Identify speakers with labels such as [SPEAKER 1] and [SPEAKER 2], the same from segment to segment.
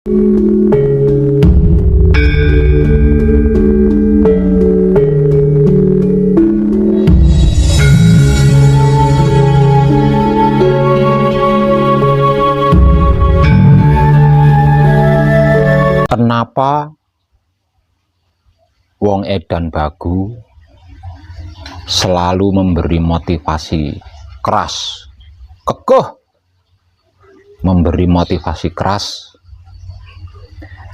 [SPEAKER 1] Kenapa wong edan bagu selalu memberi motivasi keras, kekeh memberi motivasi keras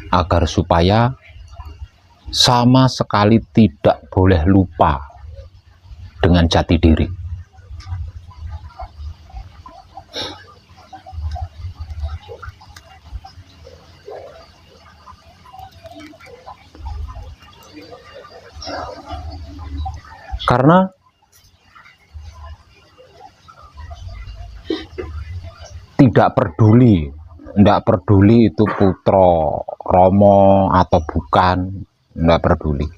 [SPEAKER 1] agar supaya sama sekali tidak boleh lupa dengan jati diri. Karena tidak peduli itu putra Romo atau bukan, tidak peduli.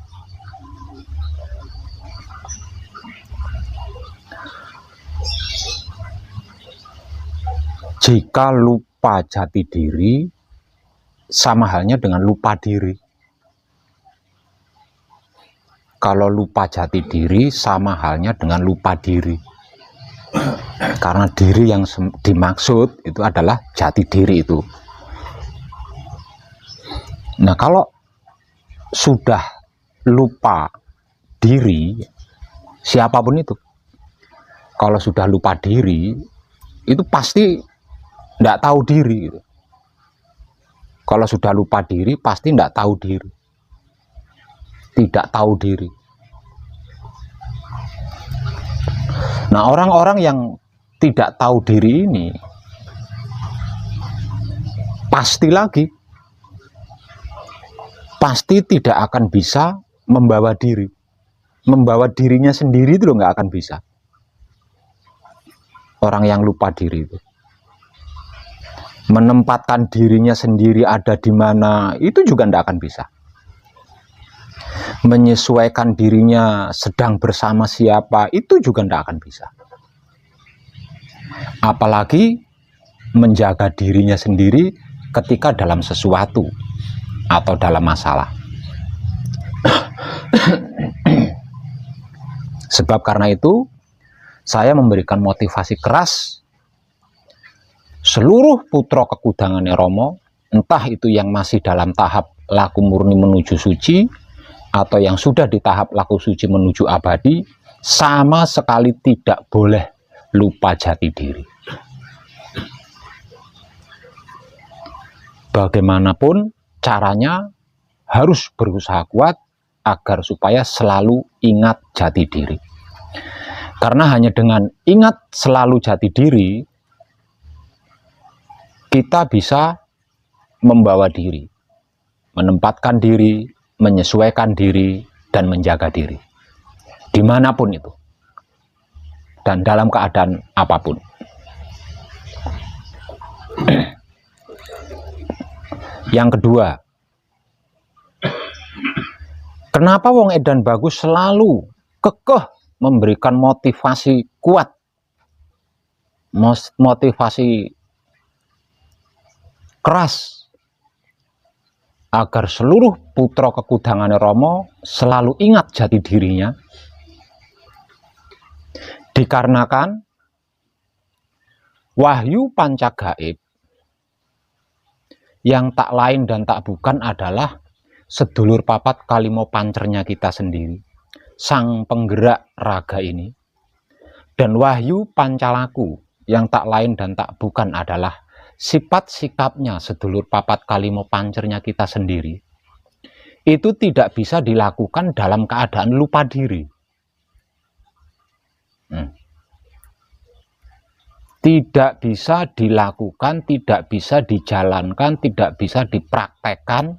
[SPEAKER 1] Jika lupa jati diri, sama halnya dengan lupa diri. Kalau lupa jati diri, sama halnya dengan lupa diri. Karena diri yang dimaksud itu adalah jati diri itu. Nah, kalau sudah lupa diri, siapapun itu, kalau sudah lupa diri, itu pasti tidak tahu diri gitu. Kalau sudah lupa diri, pasti tidak tahu diri. Tidak tahu diri. Nah, orang-orang yang tidak tahu diri ini pasti tidak akan bisa membawa diri. Membawa dirinya sendiri itu loh nggak akan bisa. Orang yang lupa diri itu. Menempatkan dirinya sendiri ada di mana, itu juga tidak akan bisa. Menyesuaikan dirinya sedang bersama siapa, itu juga tidak akan bisa. Apalagi menjaga dirinya sendiri ketika dalam sesuatu atau dalam masalah. Sebab karena itu saya memberikan motivasi keras seluruh putra kekudangannya Romo, entah itu yang masih dalam tahap laku murni menuju suci atau yang sudah di tahap laku suci menuju abadi, sama sekali tidak boleh lupa jati diri. Bagaimanapun caranya, harus berusaha kuat agar supaya selalu ingat jati diri. Karena hanya dengan ingat selalu jati diri, kita bisa membawa diri, menempatkan diri, menyesuaikan diri, dan menjaga diri dimanapun itu dan dalam keadaan apapun. Yang kedua, kenapa wong edan bagus selalu kekeh memberikan motivasi kuat, motivasi keras agar seluruh putra kekudangan Romo selalu ingat jati dirinya? Dikarenakan wahyu pancagaib yang tak lain dan tak bukan adalah sedulur papat kalimo pancernya kita sendiri, sang penggerak raga ini. Dan wahyu pancalaku yang tak lain dan tak bukan adalah sifat sikapnya sedulur papat kalimo pancernya kita sendiri. Itu tidak bisa dilakukan dalam keadaan lupa diri. Tidak bisa dilakukan, tidak bisa dijalankan, tidak bisa dipraktekkan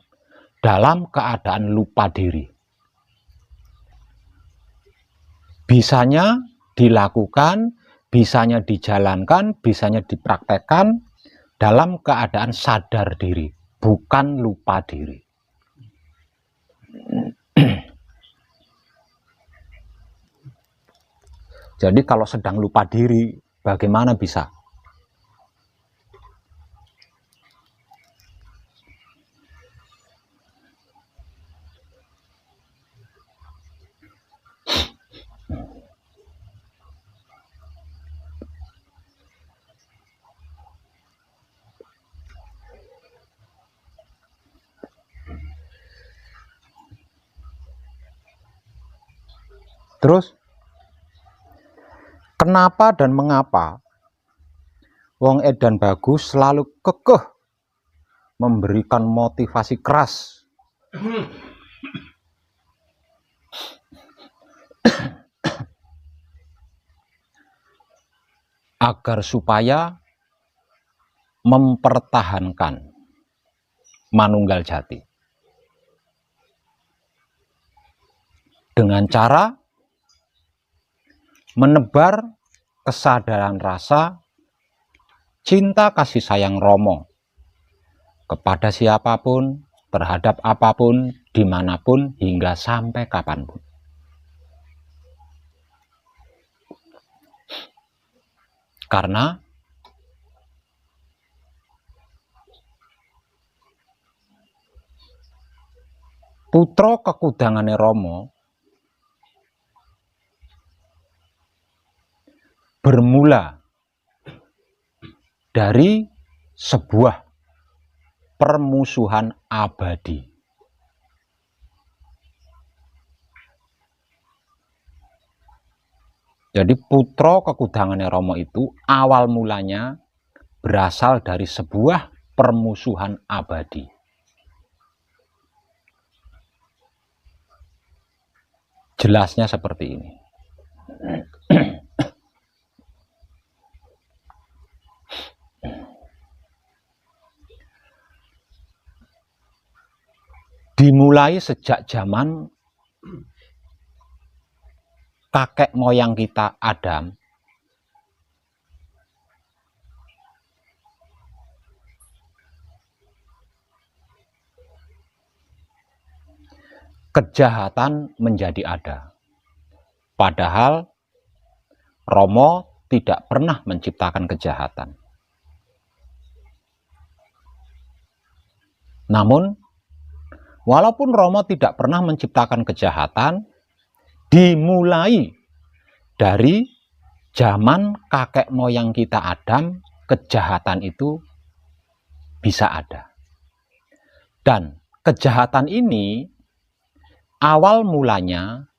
[SPEAKER 1] dalam keadaan lupa diri. Bisanya dilakukan, bisanya dijalankan, bisanya dipraktekkan dalam keadaan sadar diri, bukan lupa diri. Jadi kalau sedang lupa diri, bagaimana bisa? Terus, kenapa dan mengapa wong edan bagus selalu kekeh memberikan motivasi keras agar supaya mempertahankan manunggal jati dengan cara menebar kesadaran rasa cinta kasih sayang Romo kepada siapapun, terhadap apapun, dimanapun, hingga sampai kapanpun. Karena putra kekudangane Romo bermula dari sebuah permusuhan abadi. Jadi putra kekudangane Romo itu awal mulanya berasal dari sebuah permusuhan abadi. Jelasnya seperti ini. Dimulai sejak zaman kakek moyang kita Adam, kejahatan menjadi ada. Padahal Romo tidak pernah menciptakan kejahatan. Namun, walaupun Romo tidak pernah menciptakan kejahatan, dimulai dari zaman kakek moyang kita Adam, kejahatan itu bisa ada. Dan kejahatan ini awal mulanya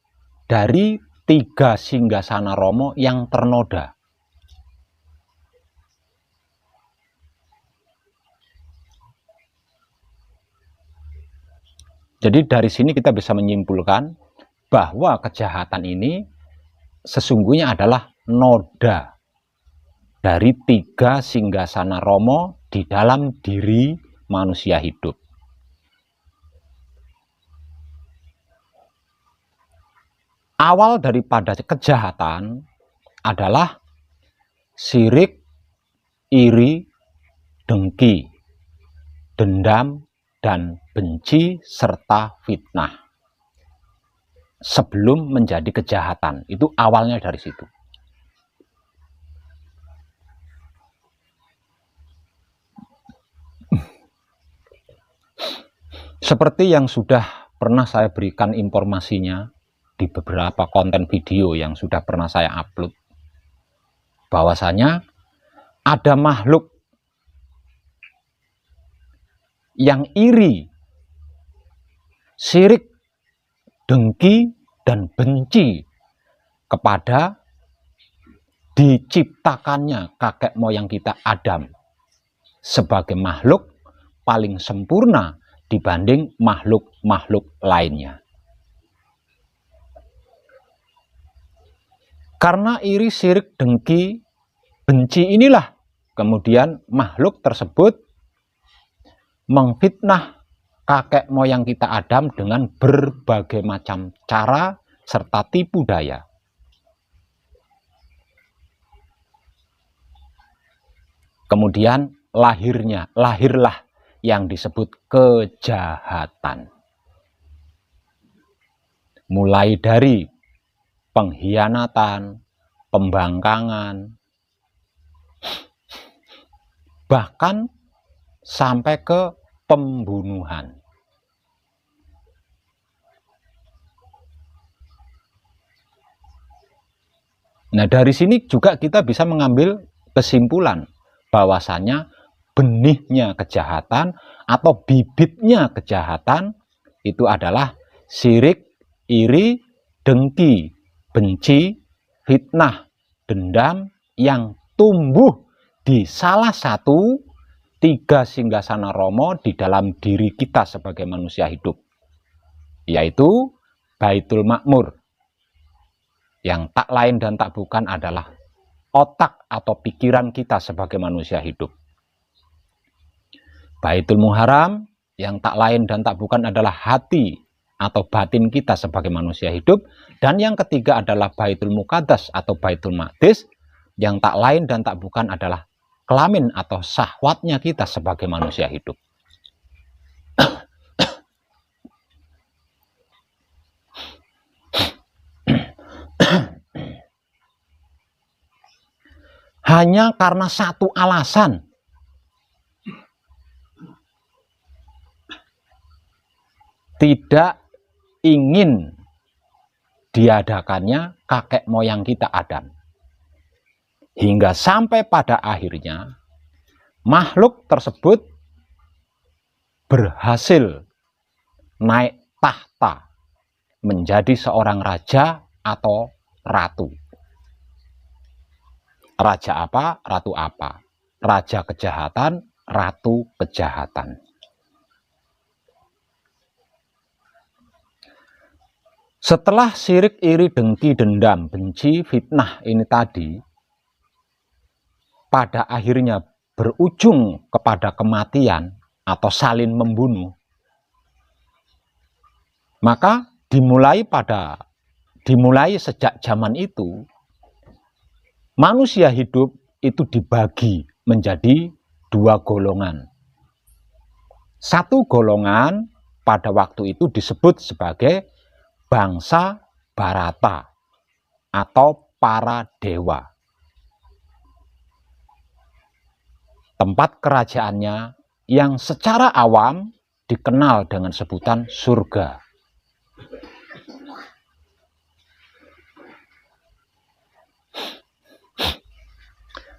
[SPEAKER 1] dari 3 singgasana Romo yang ternoda. Jadi dari sini kita bisa menyimpulkan bahwa kejahatan ini sesungguhnya adalah noda dari 3 singgasana Romo di dalam diri manusia hidup. Awal daripada kejahatan adalah sirik, iri, dengki, dendam, dan benci serta fitnah. Sebelum menjadi kejahatan, itu awalnya dari situ. Seperti yang sudah pernah saya berikan informasinya di beberapa konten video yang sudah pernah saya upload, bahwasanya ada makhluk yang iri, sirik, dengki, dan benci kepada diciptakannya kakek moyang kita Adam sebagai makhluk paling sempurna dibanding makhluk-makhluk lainnya. Karena iri, sirik, dengki, benci inilah kemudian makhluk tersebut mengfitnah kakek moyang kita Adam dengan berbagai macam cara serta tipu daya. Kemudian lahirlah yang disebut kejahatan. Mulai dari pengkhianatan, pembangkangan, bahkan sampai ke pembunuhan. Nah, dari sini juga kita bisa mengambil kesimpulan bahwasanya benihnya kejahatan atau bibitnya kejahatan itu adalah sirik, iri, dengki, benci, fitnah, dendam yang tumbuh di salah satu 3 singgasana Rama di dalam diri kita sebagai manusia hidup, yaitu Baitul Makmur, yang tak lain dan tak bukan adalah otak atau pikiran kita sebagai manusia hidup. Baitul Muharram, yang tak lain dan tak bukan adalah hati atau batin kita sebagai manusia hidup. Dan yang ketiga adalah Baitul Muqaddas atau Baitul Maqdis, yang tak lain dan tak bukan adalah kelamin atau syahwatnya kita sebagai manusia hidup. Hanya karena satu alasan, tidak ingin diadakannya kakek moyang kita Adam. Hingga sampai pada akhirnya makhluk tersebut berhasil naik tahta menjadi seorang raja atau ratu. Raja apa? Ratu apa? Raja kejahatan, ratu kejahatan. Setelah syirik, iri, dengki, dendam, benci, fitnah ini tadi pada akhirnya berujung kepada kematian atau saling membunuh, maka dimulai sejak zaman itu manusia hidup itu dibagi menjadi 2 golongan. Satu golongan pada waktu itu disebut sebagai bangsa Bharata atau para dewa. Tempat kerajaannya yang secara awam dikenal dengan sebutan surga.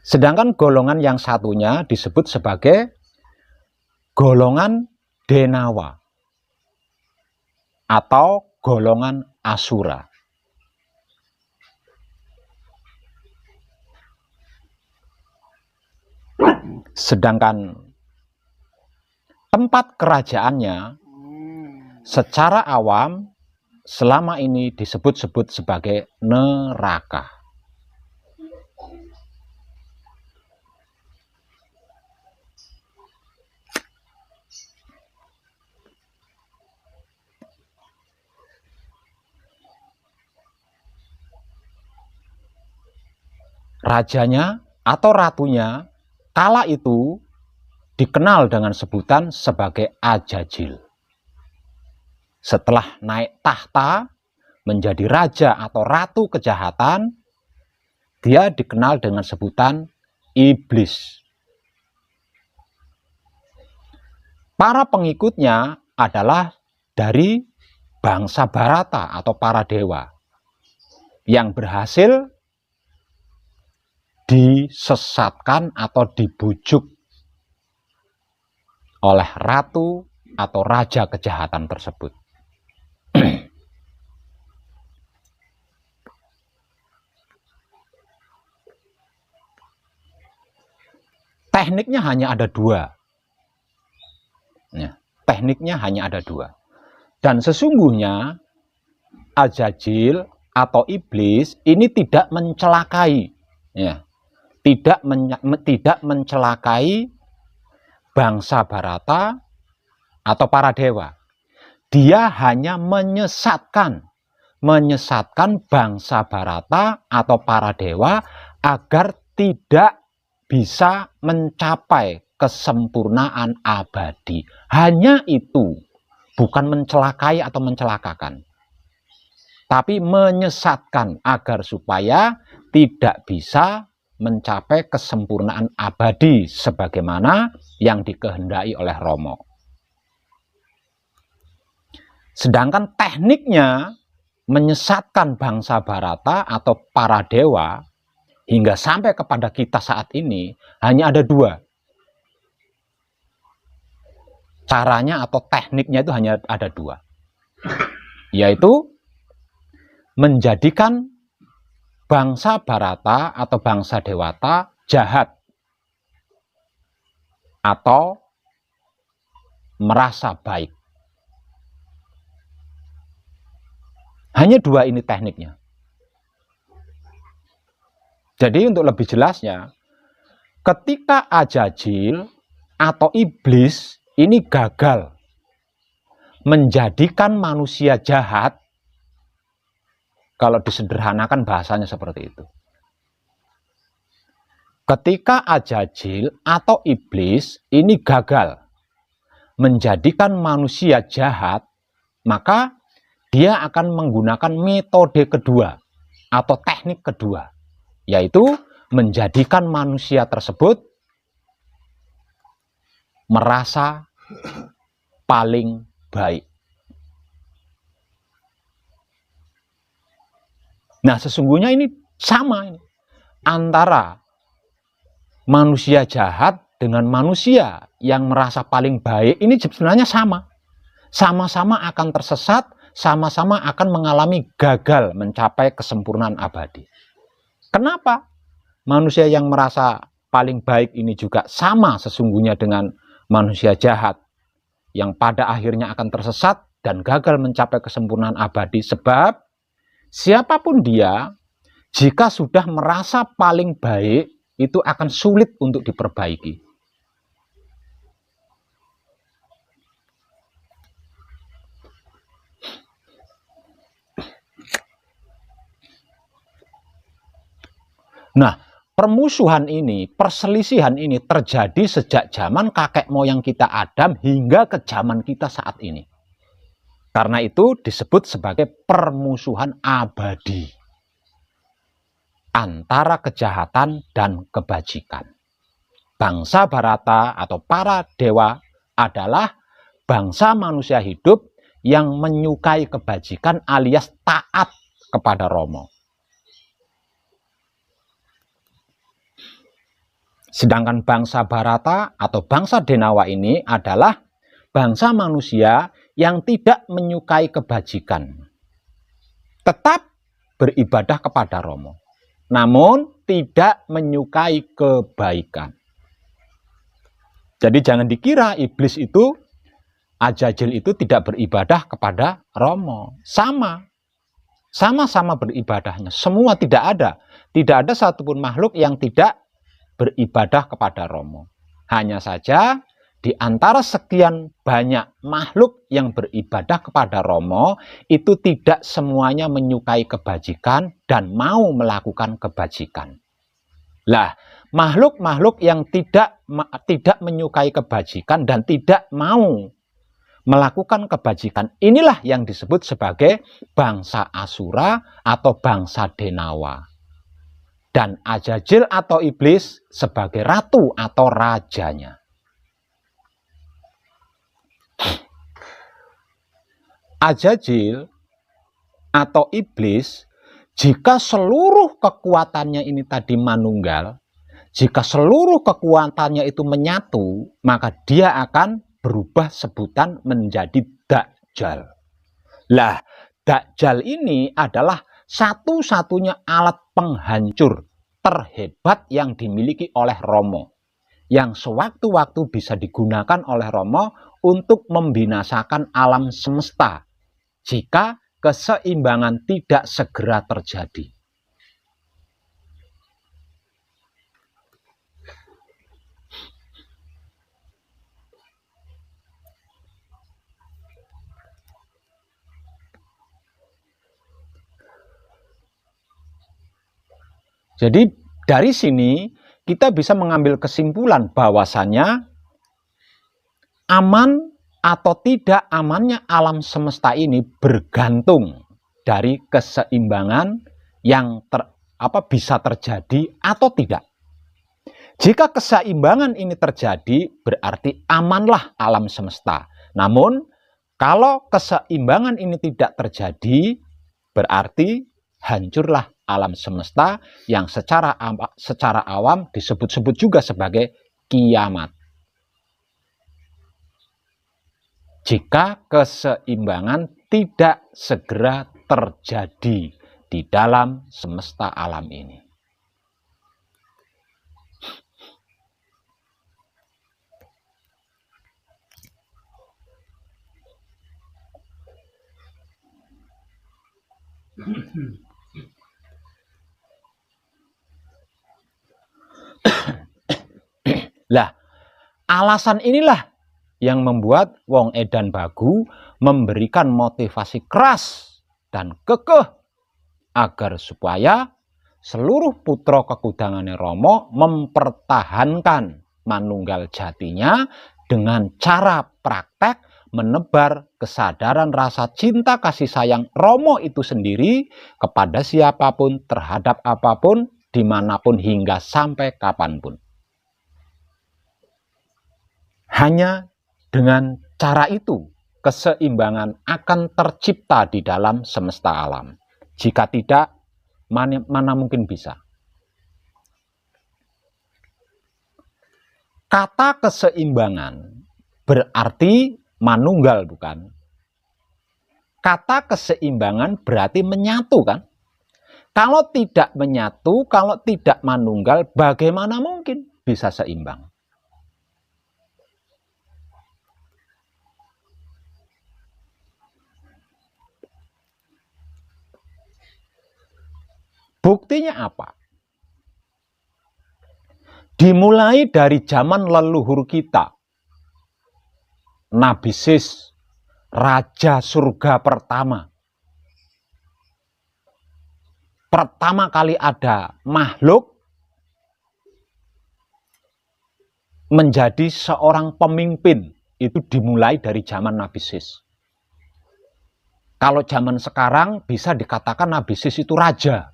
[SPEAKER 1] Sedangkan golongan yang satunya disebut sebagai golongan Denawa atau golongan Asura. Sedangkan tempat kerajaannya secara awam selama ini disebut-sebut sebagai neraka. Rajanya atau ratunya kala itu dikenal dengan sebutan sebagai Ajajil. Setelah naik tahta menjadi raja atau ratu kejahatan, dia dikenal dengan sebutan iblis. Para pengikutnya adalah dari bangsa Bharata atau para dewa yang berhasil disesatkan atau dibujuk oleh ratu atau raja kejahatan tersebut. Tekniknya hanya ada 2. Ya, tekniknya hanya ada 2. Dan sesungguhnya Ajajil atau iblis ini tidak mencelakai, ya, tidak mencelakai bangsa Bharata atau para dewa. Dia hanya menyesatkan bangsa Bharata atau para dewa agar tidak bisa mencapai kesempurnaan abadi. Hanya itu, bukan mencelakai atau mencelakakan, tapi menyesatkan agar supaya tidak bisa mencapai kesempurnaan abadi sebagaimana yang dikehendaki oleh Rama. Sedangkan tekniknya menyesatkan bangsa Bharata atau para dewa hingga sampai kepada kita saat ini hanya ada 2. Caranya atau tekniknya itu hanya ada 2. Yaitu menjadikan bangsa Bharata atau bangsa Dewata jahat atau merasa baik. Hanya dua ini tekniknya. Jadi untuk lebih jelasnya, ketika Ajajil atau iblis ini gagal menjadikan manusia jahat, kalau disederhanakan bahasanya seperti itu. Ketika Ajajil atau iblis ini gagal menjadikan manusia jahat, maka dia akan menggunakan metode kedua atau teknik kedua, yaitu menjadikan manusia tersebut merasa paling baik. Nah, sesungguhnya ini sama ini antara manusia jahat dengan manusia yang merasa paling baik. Ini sebenarnya sama. Sama-sama akan tersesat, sama-sama akan mengalami gagal mencapai kesempurnaan abadi. Kenapa? Manusia yang merasa paling baik ini juga sama sesungguhnya dengan manusia jahat yang pada akhirnya akan tersesat dan gagal mencapai kesempurnaan abadi. Sebab siapapun dia, jika sudah merasa paling baik, itu akan sulit untuk diperbaiki. Nah, permusuhan ini, perselisihan ini terjadi sejak zaman kakek moyang kita Adam hingga ke zaman kita saat ini. Karena itu disebut sebagai permusuhan abadi antara kejahatan dan kebajikan. Bangsa Bharata atau para dewa adalah bangsa manusia hidup yang menyukai kebajikan alias taat kepada Rama. Sedangkan bangsa Bharata atau bangsa Denawa ini adalah bangsa manusia yang tidak menyukai kebajikan, tetap beribadah kepada Rama, namun tidak menyukai kebaikan. Jadi jangan dikira iblis itu, Ajajil itu tidak beribadah kepada Rama. Sama-sama beribadahnya. Semua tidak ada satupun makhluk yang tidak beribadah kepada Rama. Hanya saja di antara sekian banyak makhluk yang beribadah kepada Rama, itu tidak semuanya menyukai kebajikan dan mau melakukan kebajikan. Lah, makhluk-makhluk yang tidak menyukai kebajikan dan tidak mau melakukan kebajikan, inilah yang disebut sebagai bangsa Asura atau bangsa Denawa. Dan Ajajil atau iblis sebagai ratu atau rajanya. Ajajil atau iblis, jika seluruh kekuatannya ini tadi manunggal, jika seluruh kekuatannya itu menyatu, maka dia akan berubah sebutan menjadi Dajjal. Lah, Dajjal ini adalah satu-satunya alat penghancur terhebat yang dimiliki oleh Rama, yang sewaktu-waktu bisa digunakan oleh Rama untuk membinasakan alam semesta jika keseimbangan tidak segera terjadi. Jadi dari sini kita bisa mengambil kesimpulan bahwasannya aman atau tidak amannya alam semesta ini bergantung dari keseimbangan yang bisa terjadi atau tidak. Jika keseimbangan ini terjadi, berarti amanlah alam semesta. Namun kalau keseimbangan ini tidak terjadi, berarti hancurlah alam semesta yang secara awam disebut-sebut juga sebagai kiamat. Jika keseimbangan tidak segera terjadi di dalam semesta alam ini. Lah, alasan inilah yang membuat wong edan bagu memberikan motivasi keras dan kekeh agar supaya seluruh putra kekudangane Rama mempertahankan manunggal jatinya dengan cara praktek menebar kesadaran rasa cinta kasih sayang Rama itu sendiri kepada siapapun, terhadap apapun, dimanapun, hingga sampai kapanpun. Hanya dengan cara itu, keseimbangan akan tercipta di dalam semesta alam. Jika tidak, mana mungkin bisa. Kata keseimbangan berarti manunggal, bukan? Kata keseimbangan berarti menyatu, kan? Kalau tidak menyatu, kalau tidak manunggal, bagaimana mungkin bisa seimbang? Buktinya apa? Dimulai dari zaman leluhur kita, Nabi Sis, Raja Surga pertama. Pertama kali ada makhluk menjadi seorang pemimpin, itu dimulai dari zaman Nabi Sis. Kalau zaman sekarang bisa dikatakan Nabi Sis itu raja.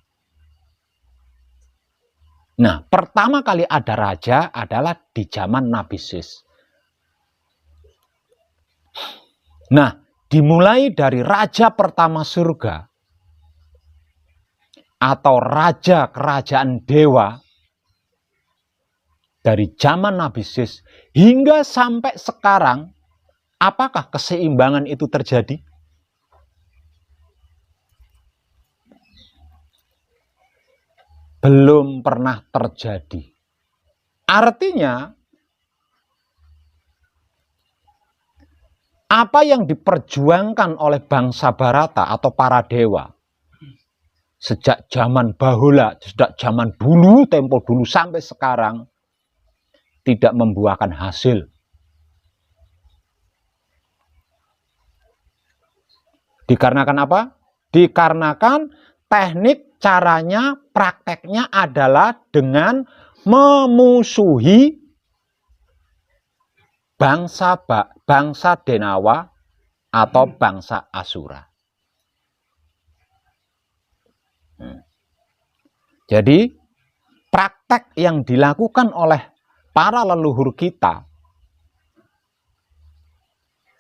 [SPEAKER 1] Nah, pertama kali ada raja adalah di zaman Nabi Sis. Nah, dimulai dari raja pertama surga atau raja kerajaan dewa dari zaman Nabi Sis hingga sampai sekarang, apakah keseimbangan itu terjadi? Belum pernah terjadi. Artinya, apa yang diperjuangkan oleh bangsa Barata atau para dewa sejak zaman bahula, sejak zaman dulu, tempo dulu sampai sekarang, tidak membuahkan hasil. Dikarenakan apa? Dikarenakan teknik, caranya, prakteknya adalah dengan memusuhi bangsa Denawa atau bangsa Asura. Jadi praktek yang dilakukan oleh para leluhur kita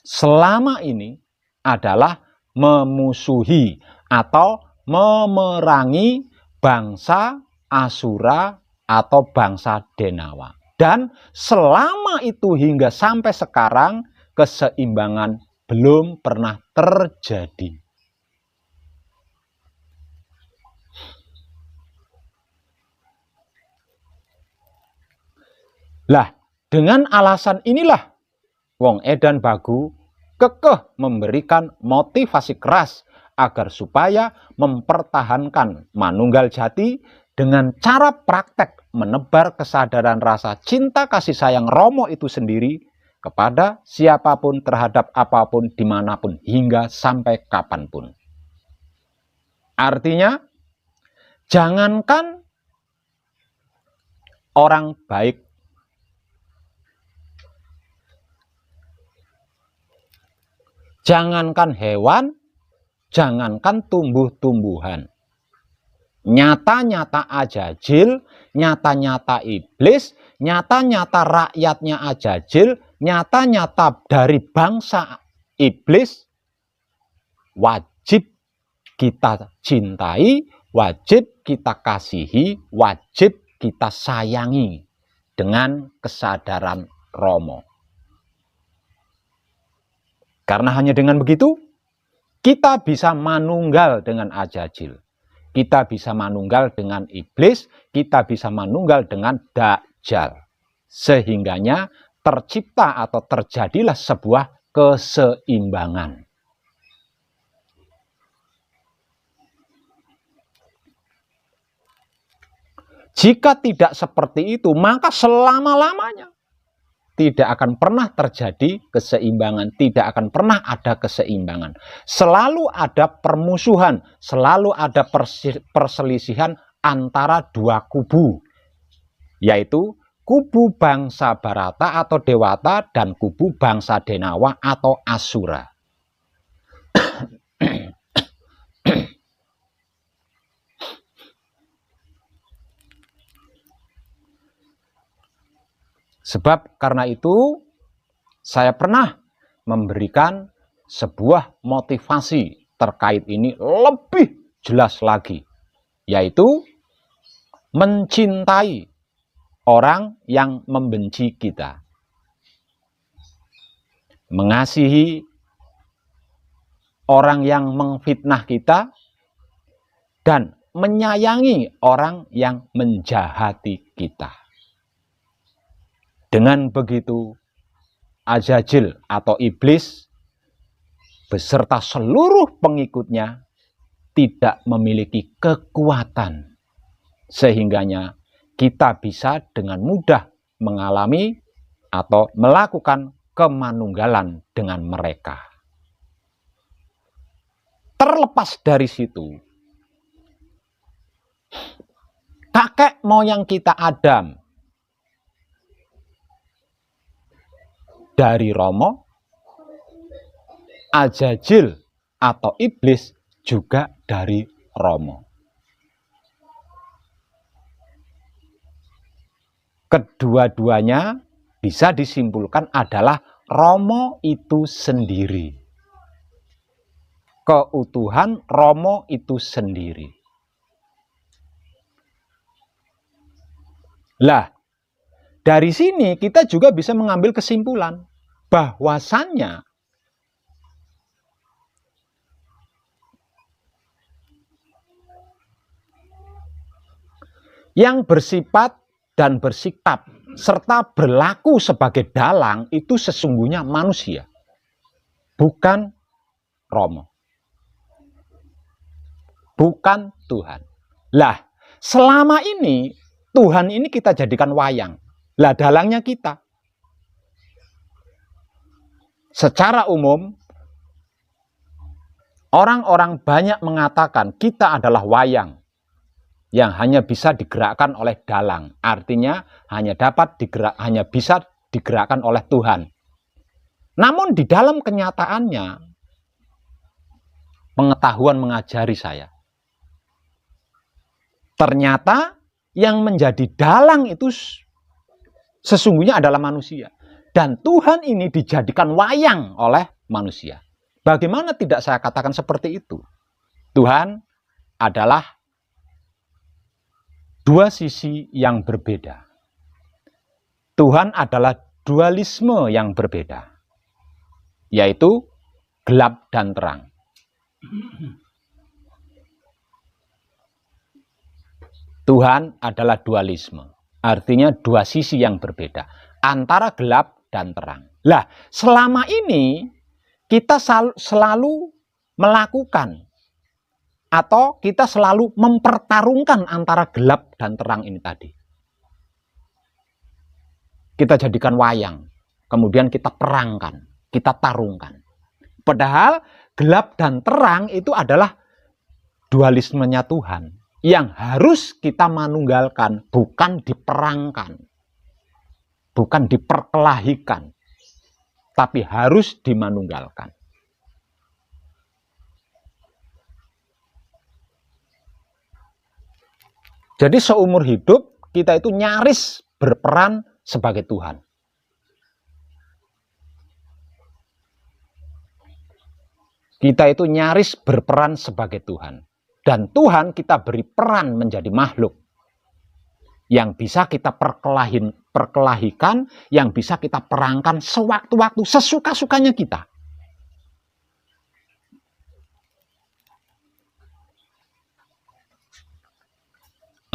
[SPEAKER 1] selama ini adalah memusuhi atau memerangi bangsa Asura atau bangsa Denawa. Dan selama itu hingga sampai sekarang, keseimbangan belum pernah terjadi. Lah, dengan alasan inilah wong edan bagu kekeh memberikan motivasi keras agar supaya mempertahankan manunggal jati dengan cara praktek menebar kesadaran rasa cinta kasih sayang Romo itu sendiri kepada siapapun, terhadap apapun, dimanapun, hingga sampai kapanpun. Artinya, jangankan orang baik, jangankan hewan, jangankan tumbuh-tumbuhan, nyata-nyata ajajil, nyata-nyata iblis, nyata-nyata rakyatnya ajajil, nyata-nyata dari bangsa iblis, wajib kita cintai, wajib kita kasihi, wajib kita sayangi dengan kesadaran Romo. Karena hanya dengan begitu, kita bisa manunggal dengan ajajil. Kita bisa manunggal dengan iblis, kita bisa manunggal dengan Dajjal. Sehingganya tercipta atau terjadilah sebuah keseimbangan. Jika tidak seperti itu, maka selama-lamanya tidak akan pernah terjadi keseimbangan, tidak akan pernah ada keseimbangan. Selalu ada permusuhan, selalu ada perselisihan antara dua kubu, yaitu kubu bangsa Barata atau Dewata dan kubu bangsa Denawa atau Asura. Sebab karena itu saya pernah memberikan sebuah motivasi terkait ini lebih jelas lagi, yaitu mencintai orang yang membenci kita, mengasihi orang yang memfitnah kita, dan menyayangi orang yang menjahati kita. Dengan begitu, Azazil atau iblis beserta seluruh pengikutnya tidak memiliki kekuatan, sehingganya kita bisa dengan mudah mengalami atau melakukan kemanunggalan dengan mereka. Terlepas dari situ, kakek moyang kita Adam dari Romo, Azazil atau iblis juga dari Romo. Kedua-duanya bisa disimpulkan adalah Romo itu sendiri. Keutuhan Romo itu sendiri. Lah, dari sini kita juga bisa mengambil kesimpulan bahwasannya yang bersifat dan bersikap serta berlaku sebagai dalang itu sesungguhnya manusia, bukan Romo, bukan Tuhan. Lah, selama ini Tuhan ini kita jadikan wayang. Lah, dalangnya kita. Secara umum, orang-orang banyak mengatakan kita adalah wayang yang hanya bisa digerakkan oleh dalang. Artinya hanya bisa digerakkan oleh Tuhan. Namun di dalam kenyataannya, pengetahuan mengajari saya, ternyata yang menjadi dalang itu sesungguhnya adalah manusia. Dan Tuhan ini dijadikan wayang oleh manusia. Bagaimana tidak saya katakan seperti itu? Tuhan adalah dua sisi yang berbeda. Tuhan adalah dualisme yang berbeda, yaitu gelap dan terang. Tuhan adalah dualisme, artinya dua sisi yang berbeda antara gelap dan terang. Lah, selama ini kita selalu melakukan atau kita selalu mempertarungkan antara gelap dan terang ini tadi. Kita jadikan wayang, kemudian kita perangkan, kita tarungkan. Padahal gelap dan terang itu adalah dualismenya Tuhan yang harus kita manunggalkan, bukan diperangkan, bukan diperkelahikan, tapi harus dimanunggalkan. Jadi seumur hidup kita itu nyaris berperan sebagai Tuhan. Kita itu nyaris berperan sebagai Tuhan. Dan Tuhan kita beri peran menjadi makhluk yang bisa kita perkelahikan, yang bisa kita perangkan sewaktu-waktu, sesuka-sukanya kita.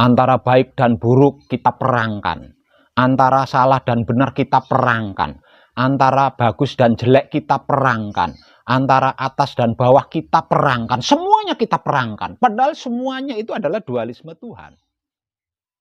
[SPEAKER 1] Antara baik dan buruk kita perangkan. Antara salah dan benar kita perangkan. Antara bagus dan jelek kita perangkan. Antara atas dan bawah kita perangkan. Semuanya kita perangkan. Padahal semuanya itu adalah dualisme Tuhan.